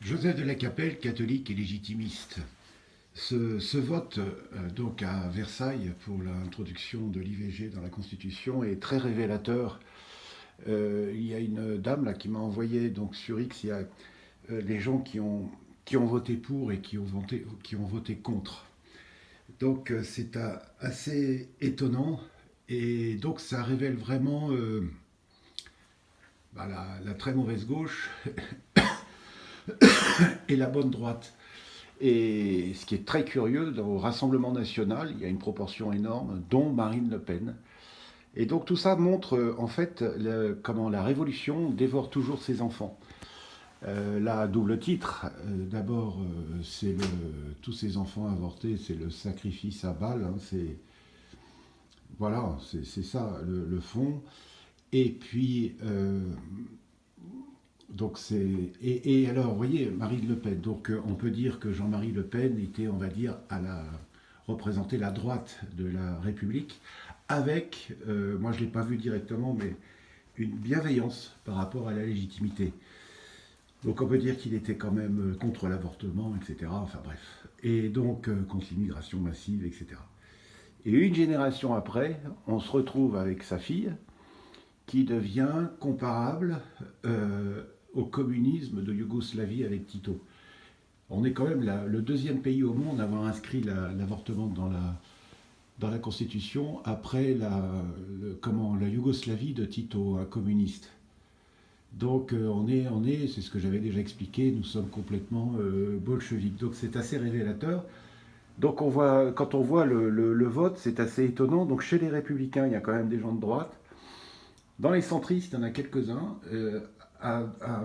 Joseph de la Capelle, catholique et légitimiste. Ce vote donc à Versailles pour l'introduction de l'IVG dans la Constitution est très révélateur. Il y a une dame là qui m'a envoyé donc sur X, il y a les gens qui ont voté pour et qui ont voté contre. Donc c'est assez étonnant et donc ça révèle vraiment la très mauvaise gauche et la bonne droite. Et ce qui est très curieux, au Rassemblement national, il y a une proportion énorme, dont Marine Le Pen. Et donc tout ça montre en fait comment la révolution dévore toujours ses enfants. Là, double titre. D'abord, c'est tous ces enfants avortés, c'est le sacrifice à balles. Hein, voilà, c'est ça le fond. Et puis, donc et alors, vous voyez, Marine Le Pen. Donc, on peut dire que Jean-Marie Le Pen était, on va dire, représenter la droite de la République, avec, moi je l'ai pas vu directement, mais une bienveillance par rapport à la légitimité. Donc on peut dire qu'il était quand même contre l'avortement, etc. Enfin bref. Et donc contre l'immigration massive, etc. Et une génération après, on se retrouve avec sa fille qui devient comparable au communisme de Yougoslavie avec Tito. On est quand même le deuxième pays au monde à avoir inscrit l'avortement dans la Constitution après la Yougoslavie de Tito, un communiste. Donc c'est ce que j'avais déjà expliqué, nous sommes complètement bolcheviques. Donc c'est assez révélateur. Donc quand on voit le vote, c'est assez étonnant. Donc chez les républicains, il y a quand même des gens de droite. Dans les centristes, il y en a quelques-uns.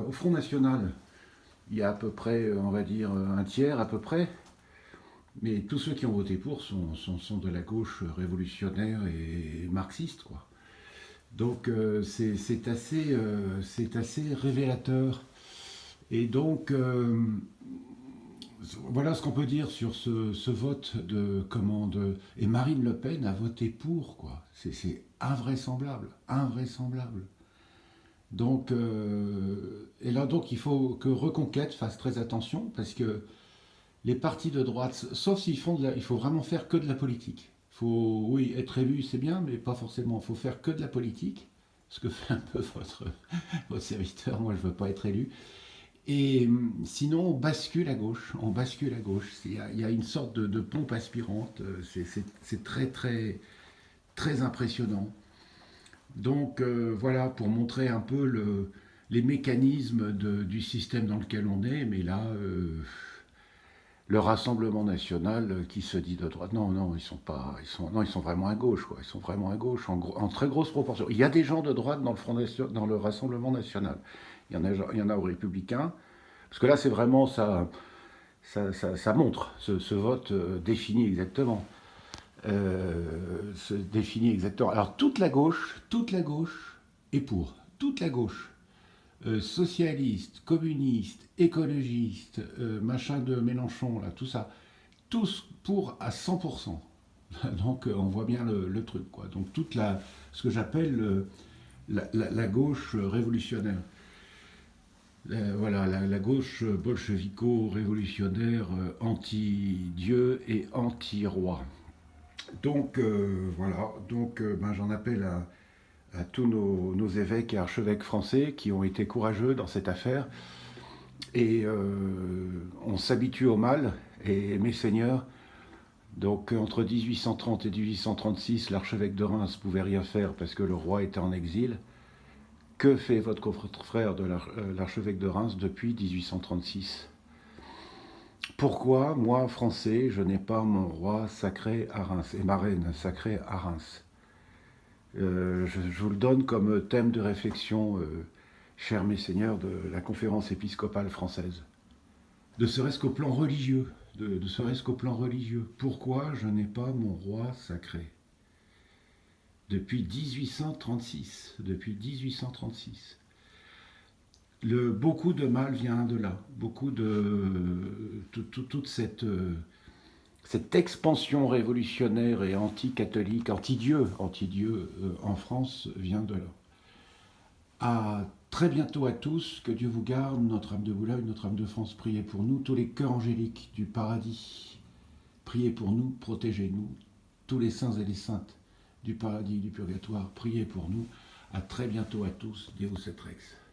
Au Front National, il y a à peu près, on va dire, un tiers à peu près. Mais tous ceux qui ont voté pour sont de la gauche révolutionnaire et marxiste, quoi. Donc c'est assez révélateur. Et donc voilà ce qu'on peut dire sur ce vote de commande. Et Marine Le Pen a voté pour, quoi. C'est invraisemblable, invraisemblable. Donc et là donc il faut que Reconquête fasse très attention parce que les partis de droite, sauf s'ils font il faut vraiment faire que de la politique. Il faut, oui, être élu, c'est bien, mais pas forcément. Il faut faire que de la politique, ce que fait un peu votre serviteur. Moi, je ne veux pas être élu. Et sinon, on bascule à gauche. On bascule à gauche. Il y a une sorte de pompe aspirante. C'est très, très, très impressionnant. Donc, voilà, pour montrer un peu les mécanismes du système dans lequel on est. Mais là, le Rassemblement national qui se dit de droite. Non, non, ils sont pas, non, ils sont vraiment à gauche, quoi. Ils sont vraiment à gauche, en très grosse proportion. Il y a des gens de droite dans le Rassemblement national. Il y en a aux Républicains, parce que là, c'est vraiment ça montre. Ce vote définit exactement. Se définit exactement. Alors toute la gauche est pour. Toute la gauche. Socialistes, communistes, écologistes, machin de Mélenchon, là, tout ça, tous pour à 100%. Donc on voit bien le truc, quoi. Donc ce que j'appelle la gauche révolutionnaire. Voilà, la gauche bolchevico-révolutionnaire, anti-dieu et anti-roi. Donc voilà, donc j'en appelle à tous nos évêques et archevêques français qui ont été courageux dans cette affaire. Et on s'habitue au mal. Et mes seigneurs, donc entre 1830 et 1836, l'archevêque de Reims ne pouvait rien faire parce que le roi était en exil. Que fait votre confrère de l'archevêque de Reims depuis 1836? Pourquoi, moi, français, je n'ai pas mon roi sacré à Reims et ma reine sacrée à Reims? Je vous le donne comme thème de réflexion, chers messeigneurs de la conférence épiscopale française. De serait-ce qu'au plan religieux, de serait-ce qu'au plan religieux. Pourquoi je n'ai pas mon roi sacré? Depuis 1836. Depuis 1836. Beaucoup de mal vient de là. Toute cette expansion révolutionnaire et anti-catholique, anti-Dieu en France vient de là. À très bientôt à tous, que Dieu vous garde, Notre-Dame de Boulogne, Notre-Dame de France, priez pour nous, tous les cœurs angéliques du paradis, priez pour nous, protégez-nous, tous les saints et les saintes du paradis, du purgatoire, priez pour nous. À très bientôt à tous, Deus et Rex.